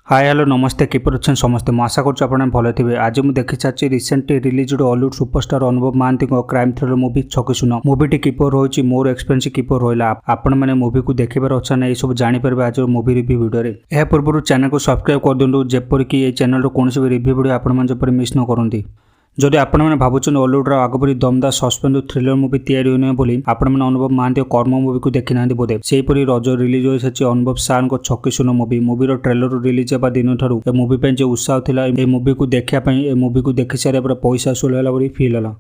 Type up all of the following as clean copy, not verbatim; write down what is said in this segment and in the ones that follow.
Hi hello नमस्ते किपर अच्छे समस्ते मैं आशा कर भले थे। आज मुझे देखी सारी रिसेंटली रिलीज हॉलीवुड सुपरस्टार अनुभव महांती क्राइम थ्रिलर मूवी छकिशून मूवीटी किपर रही मोर एक्सपीरियंस किपर रहा आपण मैंने मूवी को देखिबार अच्छा ना सब जापर आज मूवी रिव्यू वीडियो यह पूर्व चैनल को सब्सक्राइब कर दिखाँ जेपरिक ये चैनल कौन भी रिव्यू वीडियो आपण मिस न करती। जदि आपण मैंने भावुं हॉलीवुड आगपरी दमदार सस्पेंस थ्रिलर मूवी तैयारी होने बोली आपण मैंने अनुभव महांती कर्म मूवी को देखी ना बोधे सेहीपरि रज रिलीज हो सारी अनुभव सार छकिशून मूवीर ट्रेलर रिलीज होगा दिन ठारू मूवी जो उत्साह था ये मूवी को देखापी मूवी को देखी सारे पैसा वसूल है फिल है।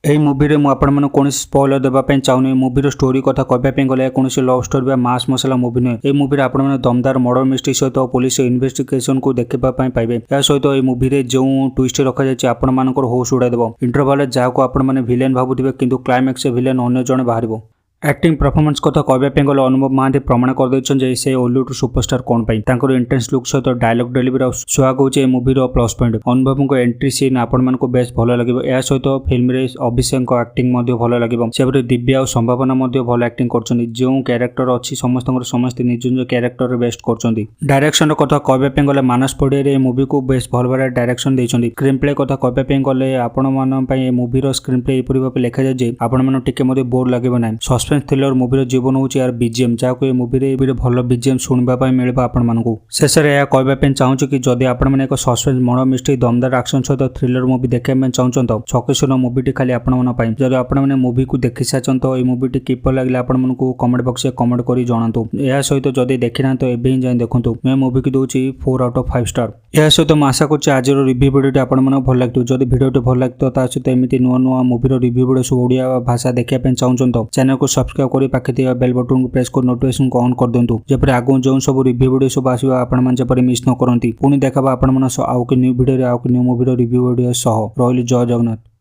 यही मूवी में मुझे कौन स्पॉइलर देवाई चाहूनी मूवीर स्टोरी कथा कहवाई गले कौन लव स्टोरी मास मसला मूवी नुहे यह मूवी आपने दमदार मर्डर मिस्ट्री सहित पुलिस इन्वेस्टिगेशन को देखापी पाइबे या सहित यह मूवी जो ट्विस्ट रखा जाए आपण होश उड़ादेव इंटरवल जहाँ आपने विलेन भावुवे किंतु क्लाइमैक्स विलेन अन्य जड़े बाहर। एक्टिंग परफॉर्मेंस कथा कहवाई गले अनुभव महांती प्रमाण कर से हॉलीवुड सुपरस्टार कौन पर इंटेंस लुक सहित डायलॉग डेलीवरी सुहाग हो मूवीर प्लस पॉइंट अनुभव को एंट्री सीन आपण को बेस भल लगे यह सहित फिल्म अभिषेक एक्टिंग भल लगे से दिव्या और संभावना भल एक्टिंग कर जो क्यारेक्टर अच्छी समस्त निज निज क्यारेक्टर बेस्ट कर डायरेक्शन कथा कहवाई गले मानस पड़िया मूवी को बेस भल भाव डायरेक्शन देते स्क्रीन प्ले कथा कहवाई गले आपण मूवीर स्क्रीन प्ले यहपरी भाव लिखा जाए आपण टे बोर लगे ना सस्पेंस थ्रिलर मूवीर जीवन हूँ यार बीजीएम जहाँ मूवी भल बीजीएम शुणा मिले आपको शेष में यह कहवाई चाहूँ कि जदि आपने एक सस्पेंस मर्डर मिस्ट्री दमदार एक्शन सहित थ्रिलर मूवी देखा चाहूँ तो छकिशून मूवीटी खाली आपण जब आपने मूवी को देखी सारी तो यह मूवीटी किपर लगे आपको कमेंट बॉक्स में कमेंट कर जनातु यह सहित जदि देखना तो एवं ही जाए देखूँ मैं मूवी को दूसरी 4 आउट ऑफ 5 स्टार। यह सहित मैं आशा कर आज रिव्यू वीडियो आपको भल लगे जब वीडियो भल लगे सहित एमती नुआ नुआ मूवीर रिव्यू वीडियो सब ओडिया भाषा देखा चाहूँ तो चैनल को सब्सक्राइब कर पाखे बेल बटन को प्रेस कर नोटिफिकेशन को ऑन कर दिंतु जब आगू जो सब रिव्यू वीडियो सब आसो आपड़ी मिस न करती पुणी देखा आपण न्यू वीडियो आउ न्यू मूवीर रिव्यू वीडियो सह रही जय जगन्नाथ।